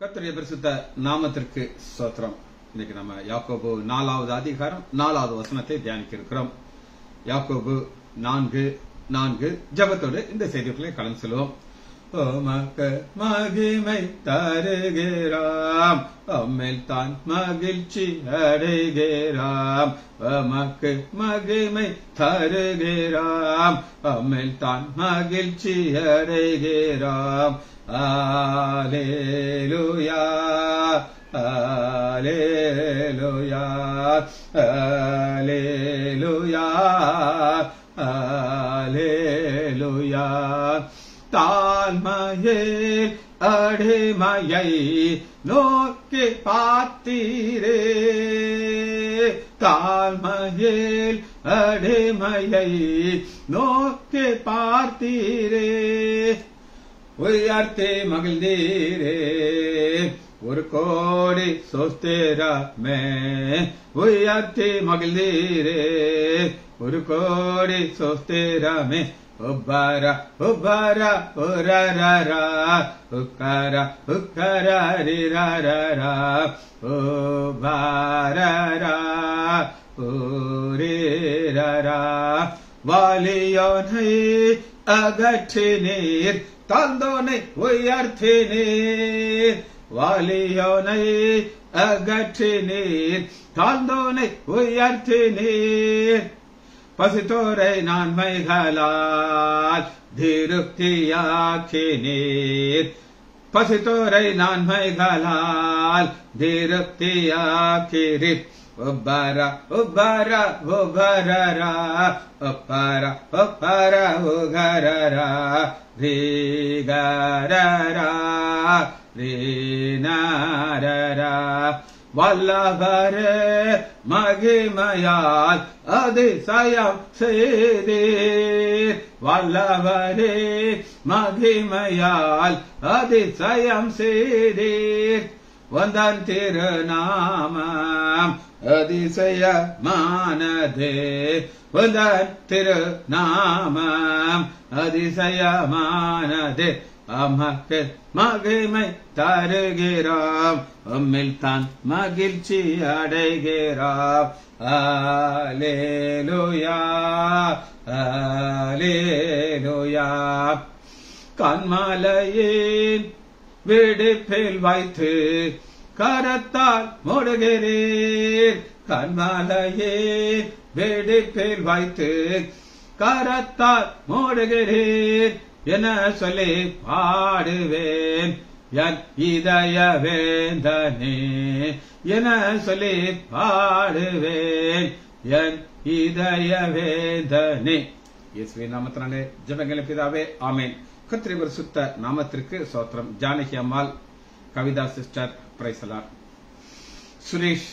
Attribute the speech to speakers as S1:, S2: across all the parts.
S1: கர்த்தருடைய பரிசுத்த நாமத்திற்கு ஸ்தோத்திரம். இன்னைக்கு நம்ம யாக்கோபு 4வது அதிகாரம் 4வது வசனத்தை தியானிக்க இருக்கிறோம். யாக்கோபு 4:4 ஜெபத்தோடு இந்த செய்திகளை கலந்து செல்வோம். உமக்கு மகிமை தருகிறாம், அம்மில் தான் மகிழ்ச்சி அடைகிறாம். உமக்கு மகிமை தருகிறாம், அம்மில் தான் மகிழ்ச்சி அடைகிறாம். Alleluia, Alleluia, Alleluia, Alleluia. தாழ்மையில் அடிமையை நோக்கி பார்த்தீரே, தாழ்மையில் அடிமையை நோக்கி பார்த்தீரே, உயர்த்தி மகிழ்ந்தீரே, ஒரு கோடி சோஸ்திரமே. உயர்த்தி மகிழ்ந்தீரே, ஒரு கோடி சோஸ்திரமே. உப்பர உப்பர உரரரா, உக்கர உக்கரரிரரா, உபரரா உரிரரா. வாலியோனை அகற்றினீர், தாழ்ந்தோனை உயர்த்தினீர். வாலியோனை அகற்றினீர், தாழ்ந்தோனை உயர்த்தினீர். பசித்தோரை நன்மைகளால் திருப்தியாக்கினீர். பசித்தோரை நன்மைகளால் திருப்தியாக்கிறீர். உப்பர உப்பர உபரரா, உப்பர உப்பர உகரரா, ரீகரரா ரீனரரா. வல்லவரே மகிமையால் அதிசயம் செய்தீர். வல்லவரே மகிமையால் அதிசயம் செய்தீர். வந்தன் திருநாமம் அதிசயமானதே, வந்தன் திருநாமம் அதிசயமானதே. அமக்கு மகிமை தருகிறோம், உம்மில் தான் மகிழ்ச்சி அடைகிறோம். அல்லேலூயா, அல்லேலூயா. கன்மலையின் விடுப்பில் வைத்து கரத்தால் மூடுகிறீர். கன்மலையின் விடுப்பில் வைத்து கரத்தால் மூடுகிறீர். என சொல்லி பாடுவேன் என் இதய வேந்தனே, என சொல்லி பாடுவேன் என் இதய வேந்தனே. இயேசுவின் நாமத்தினாலே ஜெபங்களை பிதாவே, ஆமென். கர்த்தருடைய பரிசுத்த நாமத்திற்கு ஸ்தோத்திரம். Janaki Ammal, Kavitha sister praise the lord, Suresh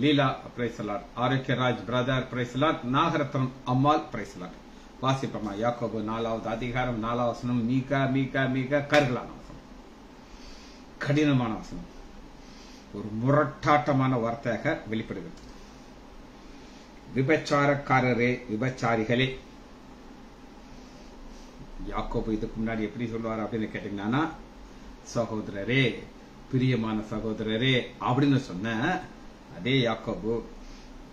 S1: Leela praise the lord, Arokiyaraj brother praise the lord, Nagarathnam Ammal praise the lord. வாசிப்பமா யாக்கோபு 4வது அதிகாரம் 4வது வசனம். மிக மிக மிக கருகலான வசனம், கடினமான வசனம், ஒரு முரட்டாட்டமான வார்த்தையாக வெளிப்படுகிறது. விபச்சாரக்காரரே, விபச்சாரிகளே. யாக்கோபு இதுக்கு முன்னாடி எப்படி சொல்லுவார் அப்படின்னு கேட்டீங்கன்னா, சகோதரரே, பிரியமான சகோதரரே அப்படின்னு சொன்ன அதே யாக்கோபு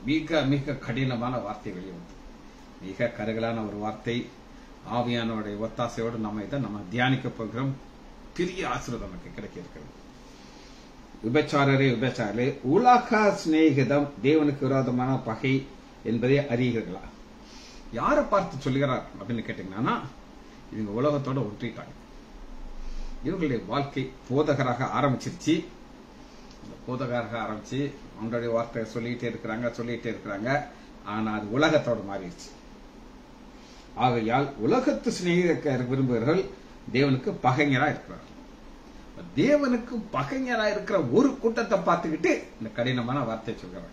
S1: மிக மிக கடினமான வார்த்தை வெளிவந்தது. மிக கருகலான ஒரு வார்த்தை. ஆவியானோடைய ஒத்தாசையோடு நம்ம தியானிக்க போகிறோம். பெரிய ஆசீர்வாதம் நமக்கு கிடைக்க இருக்கிறது. விபச்சாரரே, விபச்சாரே, உலக சிநேகிதம் தேவனுக்கு விரோதமான பகை என்பதை அறிகிறீர்களா? யாரை பார்த்து சொல்லுகிறார் அப்படின்னு கேட்டீங்கன்னா, இவங்க உலகத்தோட ஒன்றிட்டாங்க. இவங்களுடைய வாழ்க்கை போதகராக ஆரம்பிச்சிருச்சு. போதகராக ஆரம்பிச்சு அவங்களுடைய வார்த்தை சொல்லிட்டே இருக்கிறாங்க. ஆனா அது உலகத்தோட மாறிடுச்சு. ஆகையால் உலகத்து சிநேகிக்க விரும்புகிறவர்கள் தேவனுக்கு பகைஞரா இருக்கிறார்கள். தேவனுக்கு பகைஞரா இருக்கிற ஒரு கூட்டத்தை பார்த்துக்கிட்டு இந்த கடினமான வார்த்தை சொல்கிறார்.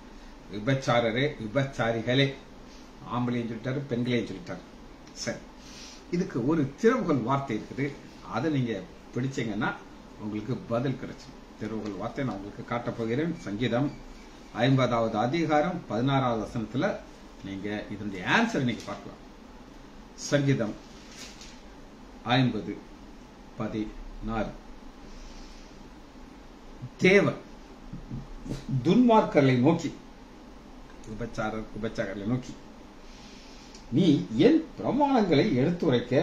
S1: விபச்சாரரே, விபச்சாரிகளே. ஆம்பளையும் சொல்லிட்டாரு, பெண்களையும் சொல்லிட்டாரு. சரி, இதுக்கு ஒரு திறவுகோல் வார்த்தை இருக்குது. அதை நீங்க பிடிச்சீங்கன்னா உங்களுக்கு பதில் கிடைச்சு. திறவுகோல் வார்த்தை நான் உங்களுக்கு காட்டப் போகிறேன். சங்கீதம் 50வது அதிகாரம் 16வது வசனத்துல நீங்க இதனுடைய ஆன்சர் நீங்க பார்க்கலாம். சங்கீதம் 50:16. தேவன் துன்மார்க்கர்களை நோக்கி, உபச்சாரர்களை நோக்கி, நீ என் பிரமாணங்களை எடுத்துரைக்க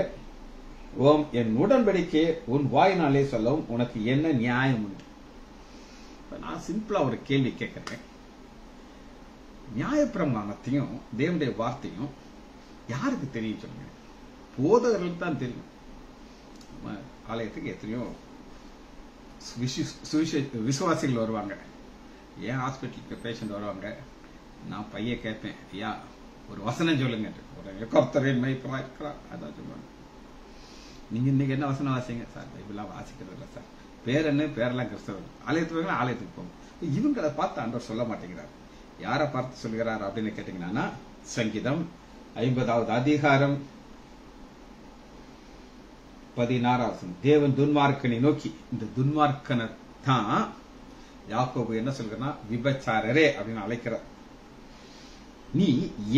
S1: என் உடன்படிக்கை உன் வாயினாலே சொல்லவும் உனக்கு என்ன நியாயம் உண்டு? நான் சிம்பிளா ஒரு கேள்வி கேட்கிறேன். நியாயப்பிரமாணத்தையும் தேவனுடைய வார்த்தையும் யாருக்கு தெரியும் சொல்லுங்க? போதகர்களுக்கு தான் தெரியும். ஆலயத்துக்கு எத்தனையோ விசுவாசிகள் வருவாங்க, ஏன் ஹாஸ்பிட்டலுக்கு பேஷண்ட் வருவாங்க. நான் பையன் கேட்பேன், ஐயா ஒரு வசனம் சொல்லுங்க, ஒரு கர்த்தரின் மேய்ப்பரா இருக்கிறார், அதான் சொல்லுவாங்க. நீங்க இன்னைக்கு என்ன வசனம் வாசிங்க சார்? பைபிள்லாம் வாசிக்கிறது இல்லை சார். பேர் என்ன? பேரெல்லாம் கிறிஸ்தவர். ஆலயத்துக்கு ஆலயத்துக்கு போகும். இவங்களை பார்த்து ஆண்டவர் சொல்ல மாட்டேங்கிறார். யாரை பார்த்து சொல்கிறார் அப்படின்னு கேட்டீங்கன்னா, சங்கீதம் 50வது அதிகாரம் 16 தேவன் துன்மார்க்கனை நோக்கி, இந்த துன்மார்க்கனர் தான் யாக்கோபு என்ன சொல்கிறா, விபச்சாரரே அப்படின்னு அழைக்கிறார். நீ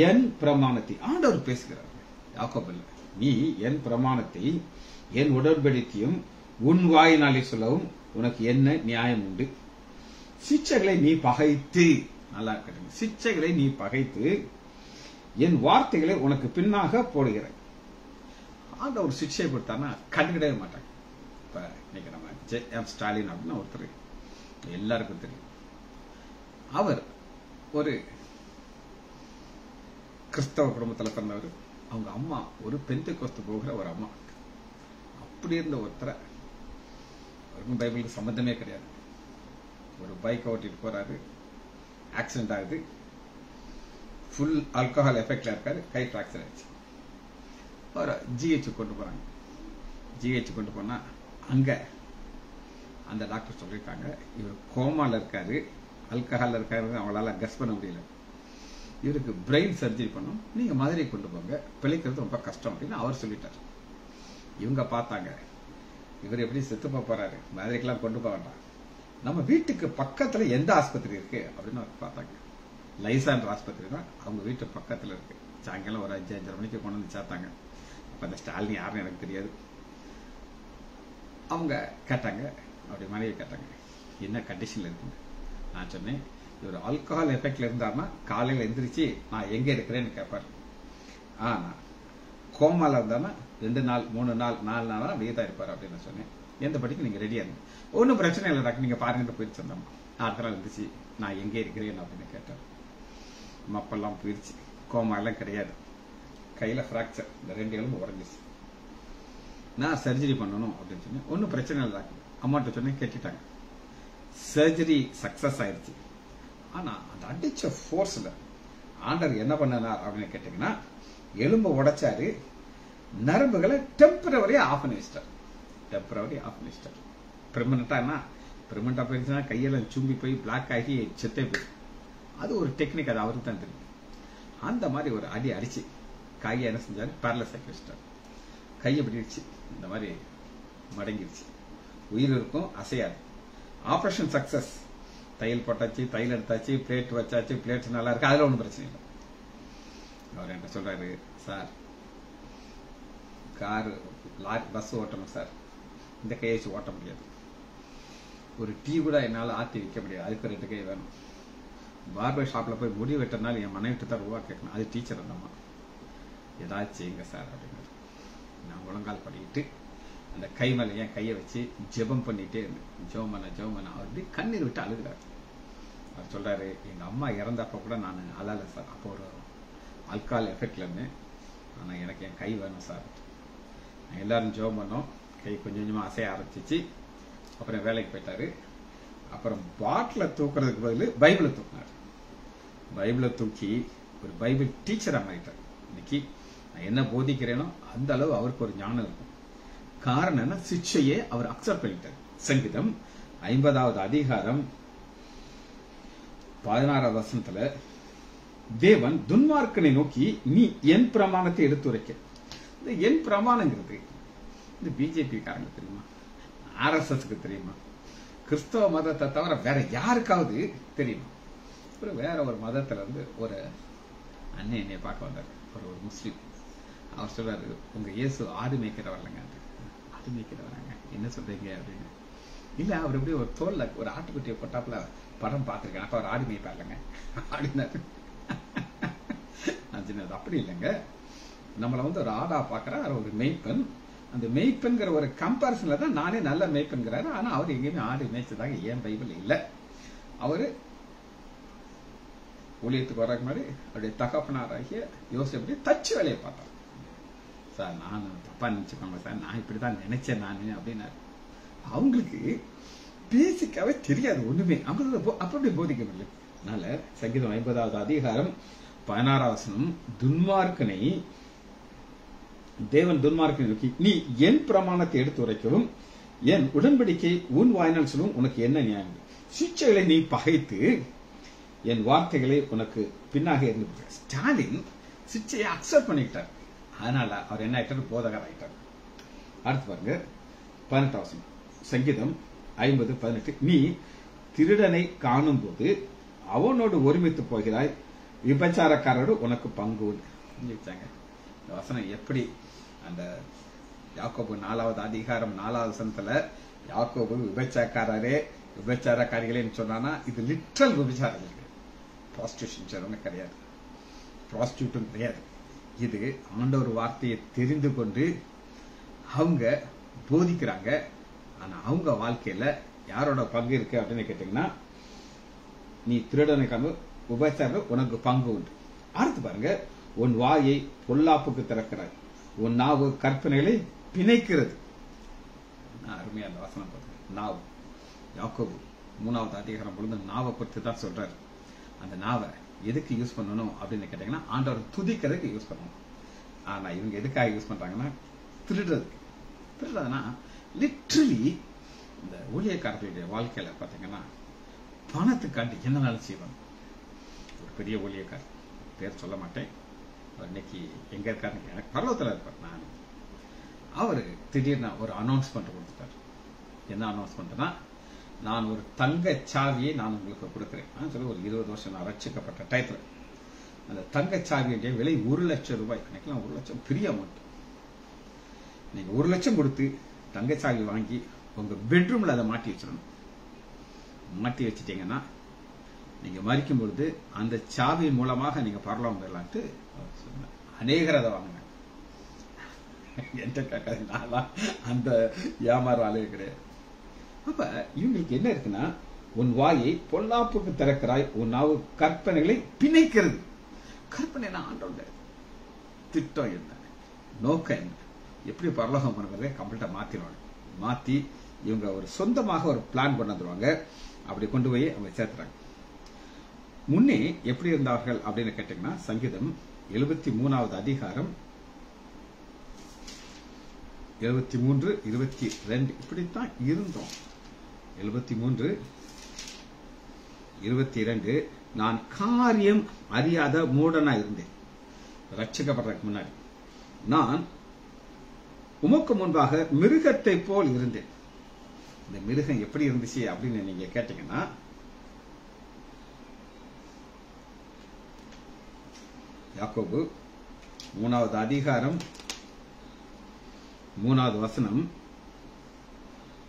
S1: என் பிரமாணத்தை, ஆண்டவர் பேசுகிறார், யாக்கோபு இல்ல. நீ என் பிரமாணத்தை என் உடன்படிக்கையும் உன் வாயினாலே சொல்லவும் உனக்கு என்ன நியாயம் உண்டு? சிச்சைகளை நீ பகைத்து, நல்லா இருக்கட்டும், சிச்சைகளை நீ பகைத்து என் வார்த்தைகளை உனக்கு பின்னாக போடுகிற. ஆண்ட ஒரு சிக்ஷை கொடுத்தானா கண்டுக்கிடவே மாட்டாங்க. இப்ப இன்னைக்கு நம்ம ஜே.எம். ஸ்டாலின் அப்படின்னு ஒருத்தர் எல்லாருக்கும் தெரியும். அவர் ஒரு கிறிஸ்தவ குடும்பத்தில் பிறந்தவர். அவங்க அம்மா ஒரு பெந்தைக்கோஸ்து போகிற ஒரு அம்மா. அப்படி இருந்த ஒருத்தரை, அவருக்கும் பைபிளுக்கு சம்பந்தமே கிடையாது, ஒரு பைக் ஓட்டிட்டு போறாரு, ஆக்சிடென்ட் ஆகுது, ஃபுல் ஆல்கஹால் எஃபெக்ட்ல இருக்காரு, கை ஃபிராக்சர் ஆயிடுச்சு. அவர் ஜிஹெச் கொண்டு போறாங்க. ஜிஹெச் கொண்டு போனா அங்க அந்த டாக்டர் சொல்லிட்டாங்க, இவர் கோமால இருக்காரு, ஆல்கஹால் இருக்காரு, அவங்களால கஸ் பண்ண முடியல, இவருக்கு பிரெயின் சர்ஜரி பண்ணும், நீங்க மதுரை கொண்டு போங்க, பிழைக்கிறது ரொம்ப கஷ்டம் அப்படின்னு அவர் சொல்லிட்டார். இவங்க பார்த்தாங்க, இவர் எப்படி செத்து போறாரு, மதுரைக்கெல்லாம் கொண்டு போக வேண்டாம், நம்ம வீட்டுக்கு பக்கத்துல எந்த ஆஸ்பத்திரி இருக்கு அப்படின்னு அவர் பார்த்தாங்க. லைசான்ற ஆஸ்பத்திரி தான் அவங்க வீட்டு பக்கத்துல இருக்கு. சாயங்காலம் ஒரு 5-5:30 மணிக்கு கொண்டு வந்து சேர்த்தாங்க. அப்ப அந்த ஸ்டாலின் யாருன்னு எனக்கு தெரியாது. அவங்க கேட்டாங்க, அவருடைய மனைவி கேட்டாங்க, என்ன கண்டிஷன்ல இருக்குங்க? நான் சொன்னேன், இவர் ஆல்கஹால் எஃபெக்ட்ல இருந்தாருன்னா காலையில எந்திரிச்சு நான் எங்க இருக்கிறேன்னு கேட்பாரு. ஆனா கோமால இருந்தாருன்னா 2 நாள் 3 நாள் 4 நாளா அப்படியே தான் இருப்பாரு அப்படின்னு சொன்னேன். எந்த படிக்கு நீங்க ரெடியா இருங்க, ஒன்னும் பிரச்சனை இல்லை டாக்டர், நீங்க பாருங்க போயிடுச்சு. அந்த அடுத்த நாள் இருந்துச்சு, நான் எங்கே இருக்கிறேன் அப்படின்னு கேட்டார். மப்பெல்லாம் போயிடுச்சு, கோமா எல்லாம் கிடையாது, கையில பிராக்சர், இந்த 2 எலும்பு உடஞ்சிச்சு. நான் சர்ஜரி பண்ணணும் அப்படின்னு சொன்னேன். ஒன்னும் பிரச்சனை இல்லை டாக்டர், அம்மாட்ட சொன்னேன், கேட்டுட்டாங்க. சர்ஜரி சக்சஸ் ஆயிடுச்சு. ஆனா அந்த அடிச்ச போர்ஸ்ல ஆண்டவர் என்ன பண்ணார் அப்படின்னு கேட்டீங்கன்னா, எலும்பு உடைச்சாரு, நரம்புகளை டெம்பரவரி ஆஃப் பண்ணி வச்சிட்டார். டெம்பரவரி ஆஃப் பண்ணி வச்சிட்டார். பெர்மனண்டா போயிருச்சுன்னா கையெல்லாம் சும்பி போய் பிளாக் ஆகி செத்தே போயிடும். அது ஒரு டெக்னிக், அது அவருக்கு தான் தெரியும். அந்த மாதிரி ஒரு அடி அடிச்சு கையை என்ன செஞ்சாரு, பேரலைஸ் ஆக்கி வச்சிட்டார். கையை பிடிச்சு இந்த மாதிரி மடங்கிடுச்சு, உயிர் இருக்கும், அசையாது. ஆபரேஷன் சக்சஸ், தையல் போட்டாச்சு, தையல் எடுத்தாச்சு, பிளேட் வச்சாச்சு, பிளேட் நல்லா இருக்கு, அதுல ஒன்றும் பிரச்சனை இல்லை. அவர் என்ன சொல்றாரு, சார் கார் பஸ் ஓட்டணும் சார், இந்த கையை வச்சு ஓட்ட முடியாது, ஒரு டீ கூட என்னால் ஆற்றி வைக்க முடியாது, அதுக்கு 2 கை வேணும். பார்பர் ஷாப்ல போய் முடி வெட்டினாலும் என் மனைவிட்டு தான் ரூபா கேட்கணும், அது டீச்சர் அந்தம்மா, ஏதாச்சும் செய்யுங்க சார் அப்படின்னு. நான் முழங்கால் பண்ணிட்டு அந்த கை மேல என் கையை வச்சு ஜெபம் பண்ணிட்டே இருந்தேன். ஜெபம் பண்ண அவர் அப்படி கண்ணீர் விட்டு அழுகிறார். அவர் சொல்றாரு, எங்க அம்மா இறந்தப்ப கூட நான் அழல சார், அப்போ ஒரு ஆல்கஹால் எஃபெக்ட்ல இருந்தேன், ஆனா எனக்கு என் கை வேணும் சார். எல்லாரும் ஜெபம் பண்ணோம், கை கொஞ்சம் கொஞ்சமா அசைய ஆரம்பிச்சிச்சு. அப்புறம் வேலைக்கு போயிட்டாரு. அப்புறம் பாட்டில தூக்குறதுக்கு பதில் பைபிளை தூக்கினார். பைபிளை தூக்கி ஒரு பைபிள் டீச்சரா மாறிட்டார். இன்னைக்கு நான் என்ன போதிக்கிறேனோ அந்த அளவு அவருக்கு ஒரு ஞானம் இருக்கும். காரணம் என்ன, சிக்ஷையே அவர் அக்செப்ட் பண்ணிட்டார். சங்கீதம் 50வது அதிகாரம் 16வது வசனத்துல தேவன் துன்மார்க்கனை நோக்கி, நீ என் பிரமாணத்தை எடுத்துரைக்க. இந்த என் பிரமாணங்கிறது இந்த பிஜேபி காரங்க தெரியுமா, RSSக்கு தெரியுமா, கிறிஸ்தவ மதத்தை தவிர வேற யாருக்காவது தெரியுமா? வேற ஒரு மதத்துல இருந்து ஒரு அண்ணன் என்னை பார்க்க வந்தார், ஒரு முஸ்லீம். அவர் சொல்றாரு, உங்க இயேசு ஆடு மேய்க்கிற வரலங்க. ஆடு மேய்க்கிற வராங்க, என்ன சொல்றீங்க அப்படின்னு. இல்ல அவர் எப்படி ஒரு தோல்ல ஒரு ஆட்டுக்குட்டியை போட்டாப்புல படம் பார்த்திருக்கேன், அப்ப அவர் ஆடி மேய்ப்பாருங்க அப்படின்னாரு. அப்படி இல்லைங்க, நம்மள ஒரு ஆடா பாக்குறாரு ஒரு மெய்ப்பெண். அந்த மெய்ப்பெண்கிற ஒரு கம்பாரிசன்ல தான் நானே நல்ல மெய்ப்பெண்கிறாரு. ஆனா அவர் எங்கேயுமே ஆடு மேய்ச்சதாக ஏன் பைபிள் இல்ல. அவரு ஊழியத்துக்கு வர்றதுக்கு முன்னாடி அவருடைய தகப்பனாராகிய யோசேப்பு தச்சு வேலையை பார்த்தார். சார் நான் தப்பா நினைச்சுக்கோங்க சார், நான் இப்படிதான் நினைச்சேன் நானு அப்படின்னாரு. அவங்களுக்கு பேசிக்காவே தெரியாது ஒண்ணுமே, அவங்களுக்கு அப்படி போதிக்க முடியல. அதனால சங்கீதம் 50வது அதிகாரம் 16வது வசனம், துன்மார்க்கனை தேவன் துன்மார்க்கனை நோக்கி, நீ என் பிரமாணத்தை எடுத்து உரைக்கவும் என் உடன்படிக்கை உன் வாயினால் சொல்லும் உனக்கு என்ன நியாயம்? சிக்ஷைகளை நீ பகைத்து என் வார்த்தைகளை உனக்கு பின்னாக இருந்து. ஸ்டாலின் சிக்ஷையை அக்செப்ட் பண்ணிக்கிட்டார். அதனால அவர் என்ன ஆயிட்டார்? போதகர் ஆயிட்டார். அடுத்து பாருங்க 18வது வசனம், சங்கீதம் 50:18, நீ திருடனை காணும் போது அவனோடு ஒருமித்து போகிறாய், விபச்சாரக்காரரோடு உனக்கு பங்கு. இந்த வசனம் எப்படி அந்த யாக்கோபு 4வது அதிகாரம் 4வது வசனத்துல யாக்கோபு விபச்சாரக்காரிகளே சொன்னானா, இது லிட்ரல் விபச்சாரம், ப்ராஸ்டியூஷன் கிடையாது, ப்ராஸ்டியூட்டும் கிடையாது. இது ஆண்டவர் வார்த்தையை தெரிந்து கொண்டு அவங்க போதிக்கிறாங்க. ஆனா அவங்க வாழ்க்கையில யாரோட பங்கு இருக்கு அப்படின்னு கேட்டீங்கன்னா, நீ திருடனுக்கான உபச்சாரம் உனக்கு பங்கு உண்டு. அடுத்து பாருங்க, உன் வாயை பொல்லாப்புக்கு திறக்கிறாய், உன் நாவு கற்பனைகளை பிணைக்கிறது. அருமையா அந்த வசனம் பாருங்க, நாவு. யாக்கோபு 3வது அதிகாரம் பொழுது நாவை குறித்து தான் சொல்றாரு. அந்த நாவை எதுக்கு யூஸ் பண்ணணும் அப்படின்னு கேட்டீங்கன்னா, ஆண்டவர் துதிக்கிறதுக்கு யூஸ் பண்ணணும். ஆனா இவங்க எதுக்காக யூஸ் பண்றாங்கன்னா, திருடுறதுக்கு. திருடுறதுன்னா லிட்ரலி இந்த ஊழியக்காரர்களுடைய வாழ்க்கையில பாத்தீங்கன்னா, பணத்துக்காண்டி என்னன்னாலும் செய்வாங்க. ஒரு பெரிய ஊழியக்காரர், பேர் சொல்ல மாட்டேன், இன்னைக்கு எங்க இருக்காருன்னு எனக்கு பரலோகத்துல இருப்பார். நான் அவரு திடீர்னு ஒரு அனௌன்ஸ்மெண்ட் கொடுத்துட்டார். என்ன அனௌன்ஸ்மெண்ட்னா, நான் ஒரு தங்க சாவியை நான் உங்களுக்கு கொடுக்கிறேன் சொல்லி ஒரு 20 வருஷம் நான் ரட்சிக்கப்பட்ட டயத்துல அந்த தங்க சாவியுடைய விலை 1 லட்சம் ரூபாய். எனக்குலாம் 1 லட்சம் பெரிய அமௌண்ட். நீங்க 1 லட்சம் கொடுத்து தங்க சாவி வாங்கி உங்க பெட்ரூம்ல அதை மாட்டி வச்சிடணும். மாட்டி வச்சிட்டீங்கன்னா நீங்க மறிக்கும் பொழுது அந்த சாவியின் மூலமாக நீங்க பரலோகம் பெறலான்ட்டு சொன்ன. அநேகர் அதை வாங்கின. என்கிட்ட கேட்காது, அந்த வியாபார ஆளே கிடையாது. அப்ப இவங்களுக்கு என்ன இருக்குன்னா, உன் வாயை பொல்லாப்புக்கு திறக்கிறாய், உன் நாவு கற்பனைகளை பிணைக்கிறது. கற்பனை ஆண்டோட திட்டம் என்ன, நோக்கம் என்ன, எப்படி பரலோகம் பண்ணுறதை கம்ப்ளீட்டா மாத்திடுவாங்க. மாத்தி இவங்க ஒரு சொந்தமாக ஒரு பிளான் கொண்டு வந்துருவாங்க. அப்படி கொண்டு போய் அவங்க சேர்த்துறாங்க. முன்னே எப்படி இருந்தார்கள் அப்படின்னு கேட்டீங்கன்னா, சங்கீதம் 73வது அதிகாரம் 73:22 இப்படித்தான் இருந்தோம். 73:22, நான் காரியம் அறியாத மூடனா இருந்தேன். ரட்சிக்கப்படுறதுக்கு முன்னாடி நான் உமக்கு முன்பாக மிருகத்தை போல் இருந்தேன். இந்த மிருகம் எப்படி இருந்துச்சு அப்படின்னு நீங்க கேட்டீங்கன்னா, யாக்கோபு 3வது அதிகாரம் 3வது வசனம்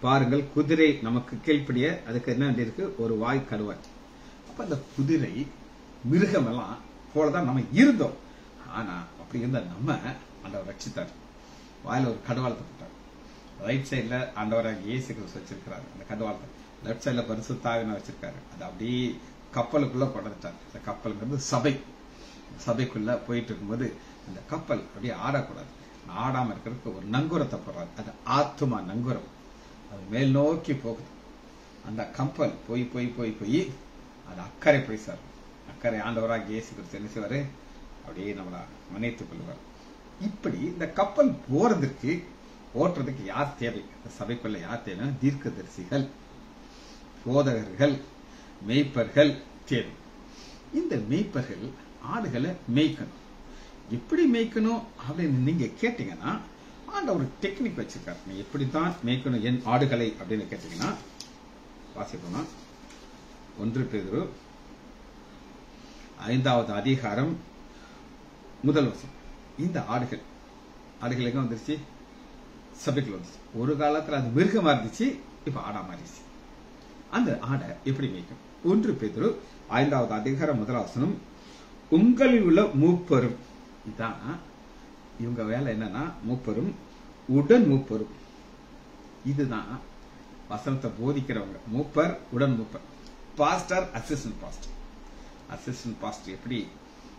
S1: பாருங்கள். குதிரை நமக்கு கீழ்ப்படிய அதுக்கு என்ன இருக்கு? ஒரு வாய் கடுவாய். அப்ப அந்த குதிரை மிருகம் எல்லாம் போலதான் நம்ம இருந்தோம். ஆனா அப்படி இருந்த நம்ம ஆண்டவர் ரட்சித்தார். வாயில ஒரு கடுவாளத்தை போட்டார். ரைட் சைட்ல ஆண்டவராக இயேசு கிறிஸ்து வச்சிருக்கிறாரு அந்த கடுவாளத்தை, லெப்ட் சைட்ல பரிசுத்த ஆவியானவர் வச்சிருக்காரு. அது அப்படியே கப்பலுக்குள்ள கொண்டுட்டார். அந்த கப்பலுங்கிறது சபை. சபைக்குள்ள போயிட்டு இருக்கும்போது அந்த கப்பல் அப்படியே ஆடக்கூடாது, ஆடாம இருக்கிறதுக்கு ஒரு நங்குரத்தை போடுறாரு. அது ஆத்துமா நங்குரம். அது மேல் நோக்கி போகுது. அந்த கப்பல் போய் போய் போய் போய் அது அக்கறை போய் சார். அக்கறை ஆண்டவராக இயேசு கிறிஸ்து என்ன செய்வாரு? அப்படியே நம்மள மன்னித்துக் கொள்வார். இப்படி இந்த கப்பல் போறதுக்கு ஓட்டுறதுக்கு யார் தேவை? இந்த சபைக்குள்ள யார் தேவை? தீர்க்கதரிசிகள், போதகர்கள், மேய்ப்பர்கள் தேவை. இந்த மேய்ப்பர்கள் ஆடுகளை மேய்க்கணும். எப்படி மேய்க்கணும் அப்படின்னு நீங்க கேட்டீங்கன்னா, ஆண்டவர் ஒரு டெக்னிக் வச்சிருக்காரு. நீ எப்படித்தான் மேய்க்கணும் என் ஆடுகளை அப்படின்னு கேட்டீங்கன்னா, வாசிப்போம்னா 1 பேதுரு 5வது அதிகாரம் 1 வசனம். இந்த ஆடுகள் எங்க வந்துருச்சு? சபைக்குள்ள வந்துச்சு. ஒரு காலத்துல அது மிருகமா இருந்துச்சு, இப்ப ஆடா மாறிச்சு. அந்த ஆடை எப்படி மேய்க்கும்? 1 பேதுரு 5வது அதிகாரம் 1வது வசனம், உங்களில் உள்ள மூப்பரும், இதான் இவங்க வேலை என்னன்னா, மூப்பரும் உடன் மூப்பரும். இதுதான் வசனத்தை போதிக்கிறவங்க. மூப்பர், உடன் மூப்பர், pastor, assistant pastor. Assistant pastor எப்படி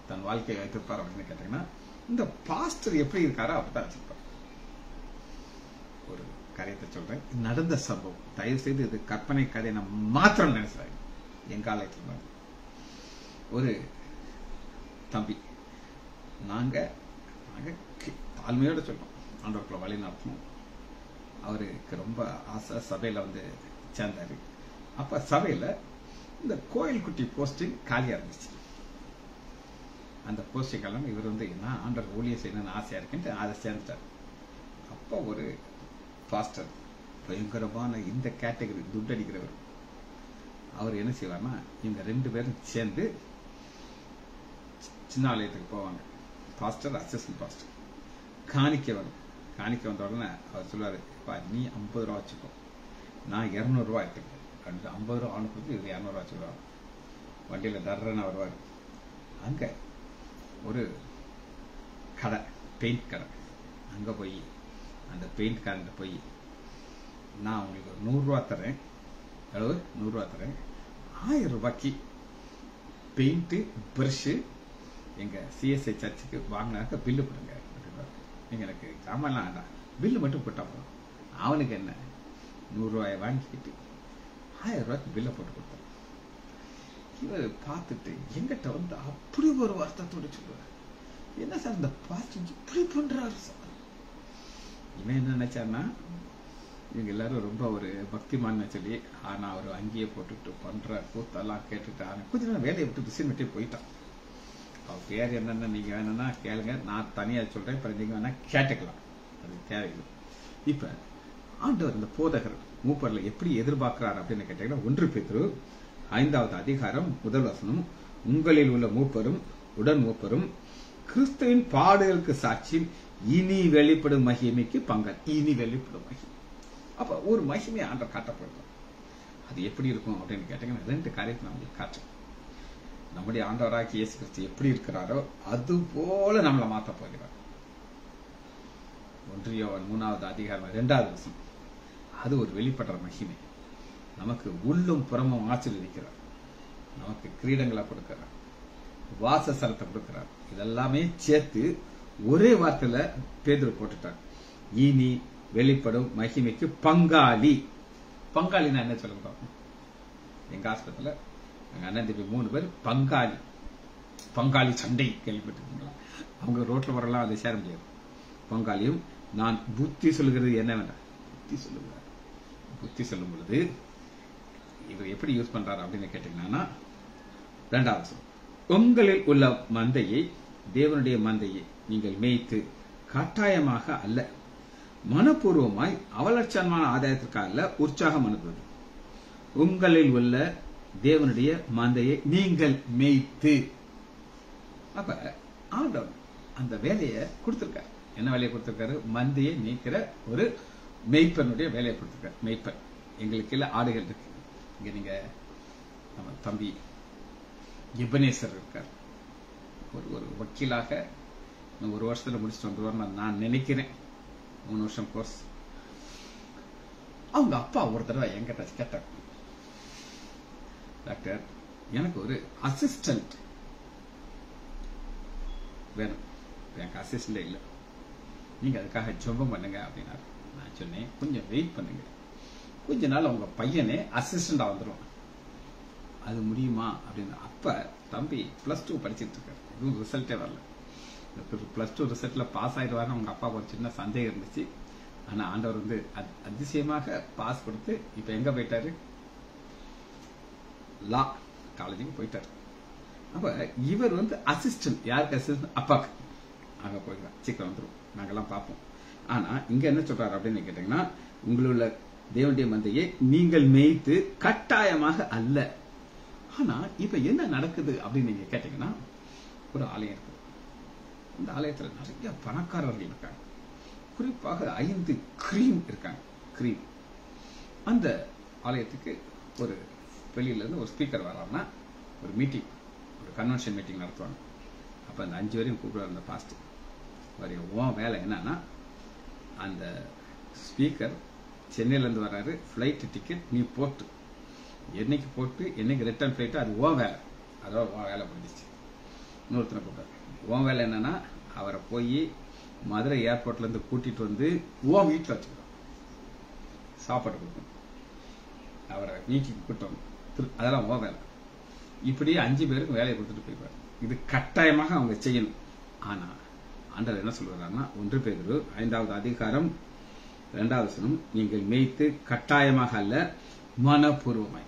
S1: தன் வாழ்க்கையை வைத்திருப்பார் அப்படின்னு கேட்டீங்கன்னா, இந்த பாஸ்டர் எப்படி இருக்காரோ அப்படித்தான் வச்சிருப்பார். ஒரு காரியத்தை சொல்றேன், நடந்த சம்பவம். தயவு செய்து இது கற்பனை கதை மாத்திரம் நினைச்சாங்க. எங்க ஆலயத்துல ஒரு தம்பி, நாங்க தாழ்மையோட சொல்றோம், ஆண்டவர்களை வழி நடத்தணும். அவருக்கு ரொம்ப ஆசை, சபையில சேர்ந்தாரு. அப்ப சபையில இந்த கோயில் குட்டி போஸ்டிங் காலியா இருந்துச்சு. அந்த போஸ்டிங் எல்லாம் இவர் என்ன ஆண்டவர் ஊழியம் செய்யணும்னு ஆசையா இருக்குன்ட்டு அதை சேர்ந்துட்டார். அப்ப ஒரு பாஸ்டர், பயங்கரமான இந்த கேட்டகரி துட்டு அடிக்கிறவர், அவர் என்ன செய்வார்னா, இவங்க 2 பேரும் சேர்ந்து சின்ன ஆலயத்துக்கு போவாங்க. Pastor, assistant pastor. காணிக்க வரும். காணிக்க வந்த உடனே அவர் சொல்லுவாரு, நீ 50 ரூபா வச்சுக்கோ, நான் 200 ரூபா எடுத்துக்கோ. 50 ரூபா அனுப்புறது, இது 200 ரூபா வச்சுருவாங்க. வண்டியில தர்றன்னு வருவார். அங்க ஒரு கடை, பெயிண்ட் கடை. அங்க போய் அந்த பெயிண்ட் காரன்ட்ட போய், நான் உங்களுக்கு 100 ரூபா தரேன், 100 ரூபா தரேன், 1000 ரூபாய்க்கு பெயிண்ட் பிரஷ் எங்க சிஎஸ்ஐ சர்ச்சுக்கு வாங்கினாக்க பில்லு போடுங்க. நீங்க எனக்கு சாமான்லாம் வேண்டாம், பில்லு மட்டும் போட்டா போதும். அவனுக்கு என்ன, 100 ரூபாயை வாங்கிக்கிட்டு 1000 ரூபாய்க்கு பில்லை போட்டு கொடுத்தார். இவர் பார்த்துட்டு எங்கிட்ட அப்படி ஒரு வருத்தத்தோடு சொல்லுவார், என்ன சார் இந்த பாஸ்டர் இப்படி பண்றாரு சார். இவன் என்ன நினைச்சான்னா, இவங்க எல்லாரும் ரொம்ப ஒரு பக்திமான்னு சொல்லி, ஆனா அவர் அங்கேயே போட்டுட்டு பண்ற கூத்தெல்லாம் கேட்டுட்டு கொஞ்ச நேரம் வேலையை விட்டு பிசின் விட்டு போயிட்டான். அவர் பேர் என்னன்னு நீங்க வேணும்னா கேளுங்க, நான் தனியா சொல்றேன், இப்ப நீங்க வேணா கேட்டுக்கலாம், அது தேவையில்லை. இப்ப ஆண்டவர் இந்த போதகர் மூப்பர்ல எப்படி எதிர்பார்க்கிறார் அப்படின்னு கேட்டீங்கன்னா, 1 பேதுரு 5வது அதிகாரம் 1வது வசனம், உங்களில் உள்ள மூப்பரும் உடன் மூப்பரும் கிறிஸ்துவின் பாடுகளுக்கு சாட்சி, இனி வெளிப்படும் மகிமைக்கு பங்கல். இனி வெளிப்படும் மகிமை. அப்ப ஒரு மகிமை ஆண்டவர் காட்டப்படுறார். அது எப்படி இருக்கும் அப்படின்னு கேட்டீங்கன்னா, 2 காரியத்தை நான் உங்களுக்கு காட்டுறேன். நம்முடைய ஆண்டவராகிய இயேசு கிறிஸ்து எப்படி இருக்கிறாரோ அது போல நம்மளை மாற்ற போகிறார். 1 யோவான் 3வது அதிகாரம் 2வது வசனம், அது ஒரு வெளிப்படுற மகிமை. நமக்கு உள்ளும் புறமும் ஆசீர்வதிக்கிறார், நமக்கு கிரீடங்களை கொடுக்கிறார், வாசஸ்தலத்தை கொடுக்கிறார். இதெல்லாமே சேர்த்து ஒரே வார்த்தையில பேதுரு போட்டுட்டார், இனி வெளிப்படும் மகிமைக்கு பங்காளி. பங்காளின்னா என்ன சொல்லுங்க? எங்க ஆஸ்பத்திரியில எங்க அண்ணன் தம்பி 3 பேர் பங்காளி. பங்காளி சண்டை கேள்விப்பட்டிருக்கீங்களா? அவங்க ரோட்ல வரலாம், அதை சேர முடியாது. பங்காளியும் நான் புத்தி சொல்லுகிறது என்ன வேண்டாம், புத்தி சொல்லுகிறார். புத்தி சொல்லும் பொழுது இவர் எப்படி யூஸ் பண்றாரு அப்படின்னு கேட்டீங்கன்னா, 2வது உங்களில் உள்ள மந்தையை, தேவனுடைய மந்தையை நீங்கள் மேய்த்து கட்டாயமாக அல்ல, மனப்பூர்வமாய் அவலட்சணமான ஆதாயத்திற்காக அல்ல, உற்சாகம் அனுப்புவது. உங்களில் உள்ள தேவனுடைய மந்தையை நீங்கள் மேய்த்து. அப்ப ஆண்டவர் அந்த வேலையை கொடுத்திருக்காரு. என்ன வேலையை கொடுத்திருக்காரு? மந்தையை மேய்க்கிற ஒரு மெய்ப்பனுடைய வேலையை கொடுத்திருக்காரு. மெய்ப்பன். எங்களுக்கு இல்ல ஆடுகள் இருக்கு. இங்க நீங்க நம்ம தம்பி எபனேசர் இருக்கார், ஒரு வக்கீலாக 1 வருஷத்துல முடிச்சுட்டு வந்துருவார் நான் நினைக்கிறேன். 3 வருஷம் கோர்ஸ். அவங்க அப்பா ஒரு தடவை என்கிட்ட கேட்டார், டாக்டர் எனக்கு ஒரு அசிஸ்டன்ட் வேணும், எனக்கு அசிஸ்டன்ட் இல்லை, நீங்க அதுக்காக ஜெபம் பண்ணுங்க அப்படின்னாரு. நான் சொன்னேன், கொஞ்சம் வெயிட் பண்ணுங்க, கொஞ்ச நாள் உங்க பையனே அசிஸ்டண்டா வந்துடும், அது முடியுமா அப்படின்னு. அப்ப தம்பி +2 படிச்சுட்டு இருக்காரு, இதுவும் ரிசல்ட்டே வரல. +2 ரிசல்ட்ல பாஸ் ஆயிடுவாருன்னு அவங்க அப்பா ஒரு சின்ன சந்தேகம் இருந்துச்சு. ஆனா ஆண்டவர் அதிசயமாக பாஸ் கொடுத்து இப்ப எங்க போயிட்டாரு? லா காலேஜுக்கு போயிட்டாரு. அப்ப இவர் அசிஸ்டன்ட். யாருக்கு அசிஸ்டன்ட்? அப்பாக்கு. அங்க போயிடலாம், சீக்கிரம் வந்துடும், நாங்கெல்லாம் பார்ப்போம். ஆனா இங்க என்ன சொல்றாரு அப்படின்னு கேட்டீங்கன்னா, உங்களுள்ள தேவனுடைய மந்தையை நீங்கள் மேய்த்து கட்டாயமாக அல்ல. ஆனா இப்ப என்ன நடக்குது அப்படின்னு நீங்க கேட்டீங்கன்னா, ஒரு ஆலயம் இருக்கு. இந்த ஆலயத்துல நிறைய பணக்காரர்கள் இருக்காங்க. குறிப்பாக 5 கிரீம் இருக்காங்க. கிரீம். அந்த ஆலயத்துக்கு ஒரு வெளியிலேருந்து ஒரு ஸ்பீக்கர் வரான்னா ஒரு மீட்டிங், ஒரு கன்வென்ஷன் மீட்டிங் நடத்துவாங்க. அப்போ அந்த 5 பேரையும் கூப்பிடுவார் அந்த பாஸ்டர். உன் வேலை என்னன்னா, அந்த ஸ்பீக்கர் சென்னையிலேருந்து வர்றாரு, ஃப்ளைட் டிக்கெட் நீ போட்டு என்னைக்கு போட்டு என்னைக்கு ரிட்டர்ன் ஃப்ளைட்டு, அது உன் வேலை. அதோட உன் வேலை முடிஞ்சிச்சு. இன்னொருத்தனை கூப்பிட்டாரு. உன் வேலை என்னன்னா, அவரை போய் மதுரை ஏர்போர்ட்லேருந்து கூட்டிட்டு வந்து உன் வீட்டில் வச்சுக்கணும், சாப்பாடு கொடுக்கணும், அவரை மீட்டிங் கூட்டணும், அதெல்லாம் உன் வேலை. இப்படியே 5 பேருக்கு வேலையை கொடுத்துட்டு போய்வார். இது கட்டாயமாக அவங்க செய்யணும். ஆனா ஆண்டவர் என்ன சொல்றாருன்னா, 1 பேதுரு 5வது அதிகாரம் 2வது வசனம், நீங்கள் மேய்த்து கட்டாயமாக அல்ல மனப்பூர்வமாய்.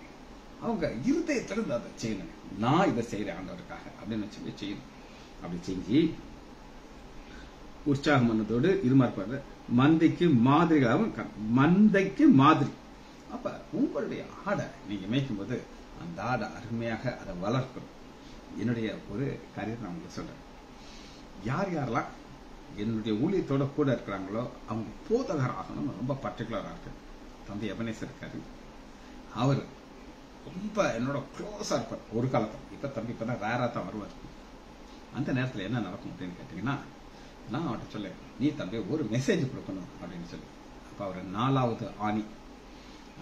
S1: அவங்க இருதயத்திலிருந்து அதை செய்யணும். நான் இதை செய்யறேன் ஆண்டவருக்காக அப்படின்னு சொல்லி செய்யணும். அப்படி செஞ்சு உற்சாகம் பண்ணதோடு இருமாறு மந்தைக்கு மாதிரிகளாகவும், மந்தைக்கு மாதிரி. அப்ப உங்களுடைய ஆடை நீங்க மேய்க்கும் போது அந்த ஆடை அருமையாக அதை வளர்க்கணும். என்னுடைய ஒரு காரியத்தை நான் உங்களுக்கு சொல்றேன். யார் யாரெல்லாம் என்னுடைய ஊழியத்தோட கூட இருக்கிறாங்களோ அவங்க போதகர் ஆகணும்னு ரொம்ப பர்டிகுலரா இருக்கு. தம்பி எபனேசர் இருக்காரு, அவர் ரொம்ப என்னோட க்ளோஸா இருப்பார் ஒரு காலத்தில். இப்ப தம்பி இப்பதான் ரேரா தான் வருவார். அந்த நேரத்தில் என்ன நடக்கும் அப்படின்னு கேட்டீங்கன்னா, நான் அவர்கிட்ட சொல்ல, நீ தம்பி ஒரு மெசேஜ் கொடுக்கணும் அப்படின்னு சொல்லி. அப்ப அவர் 4வது ஆணி,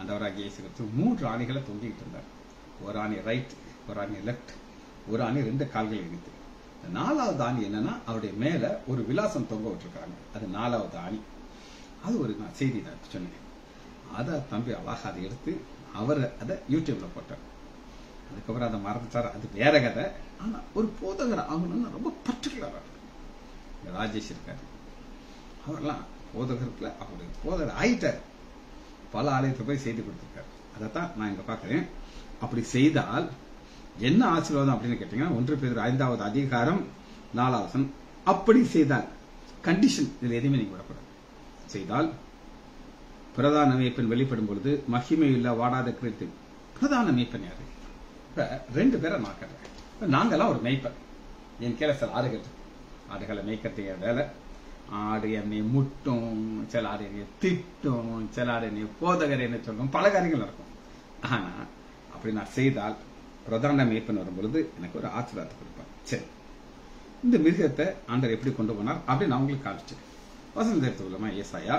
S1: ஆண்டவராகிய இயேசு கிறிஸ்து 3 ஆணிகளை தொங்கிக்கிட்டு இருந்தார். ஒரு ஆணி ரைட், ஒரு ஆணி லெப்ட், ஒரு ஆணி 2 கால்கள் இணைத்து. 4வது ஆணி என்னன்னா, அவருடைய மேல ஒரு விலாசம் தொங்க விட்டுருக்காங்க. அது 4வது ஆணி. அது ஒரு செய்தி தான் சொன்னேன். அதை தம்பி அழகா அதை எடுத்து அவர் அதை யூடியூப்ல போட்டார். அதுக்கப்புறம் அதை மறந்துட்டார், அது வேற கதை. ஆனா ஒரு போதகர் ஆகணும்னு ரொம்ப பர்டிகுலரா இருக்கு. ராஜேஷ் இருக்காரு, அவரெல்லாம் போதகருக்குல அவருடைய போதகர் ஆயிட்டார். பல ஆலயத்தில் போய் செய்தி கொடுத்திருக்காரு. அதைத்தான் நான் இங்க பாக்குறேன். அப்படி செய்தால் என்ன ஆசீர்வாதம் அப்படின்னு கேட்டீங்கன்னா, 1 பேதுரு 5வது அதிகாரம் 4வது வசனம், அப்படி செய்தால் கண்டிஷன் இதுல எதுவுமே நீங்க விடக்கூடாது. செய்தால் பிரதான மேய்ப்பன் வெளிப்படும் பொழுது மகிமை இல்ல வாடாத கிறிஸ்து. பிரதான மேய்ப்பன் யாரு? இப்ப 2 பேரை நான் கட்டுறேன். நாங்கெல்லாம் ஒரு மேய்ப்பன். என் கீழே சில ஆடுகள், ஆடுகளை மேய்க்கிறது என் வேலை. ஆடு என்னை முட்டும், சில ஆடு என்னை திட்டும், சில ஆடு என்னை போதகர் என்ன சொல்லும், பல காரியங்கள் இருக்கும். ஆனா அப்படி நான் செய்தால் பிரதான மேய்ப்பன் வரும்பொழுது எனக்கு ஒரு ஆசீர்வாதத்தை கொடுப்பார். சரி, இந்த மிருகத்தை ஆண்டவர் எப்படி கொண்டு போனார் அப்படின்னு நான் உங்களுக்கு காமிச்சேன். வசனம் எடுத்துக்கொள்ளுமா? ஏசாயா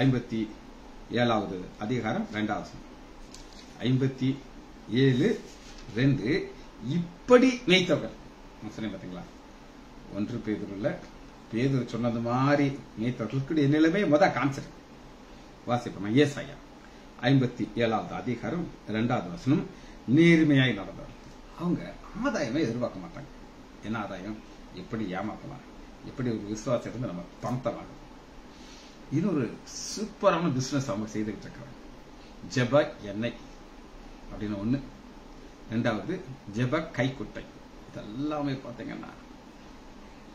S1: 57வது அதிகாரம் 2வது வசனம். 57:2, இப்படி மேய்த்தவர்கள். நான் சொன்னேன் பாத்தீங்களா, 1 பேதுருல பேதுரு சொன்னது மாதிரி மேய்த்தவர்களுக்கு நிலைமை காமிச்சிருக்கு. வாசிப்போமா? ஏசாயா 57வது அதிகாரம் 2வது வசனம், நேர்மையாய் நடந்தவர். அவங்க ஆதாயமே எதிர்பார்க்க மாட்டாங்க. என்ன ஆதாயம்? எப்படி ஏமாத்தலாம், எப்படி ஒரு விசுவாசம் இருந்து நம்ம பணத்தை வாங்கலாம். இன்னொரு சூப்பரான பிசினஸ் அவங்க செய்துகிட்டு இருக்கிறாங்க. ஜெப எண்ணெய் அப்படின்னு 1, 2வது ஜெப கைக்குட்டை. இதெல்லாமே பாத்தீங்கன்னா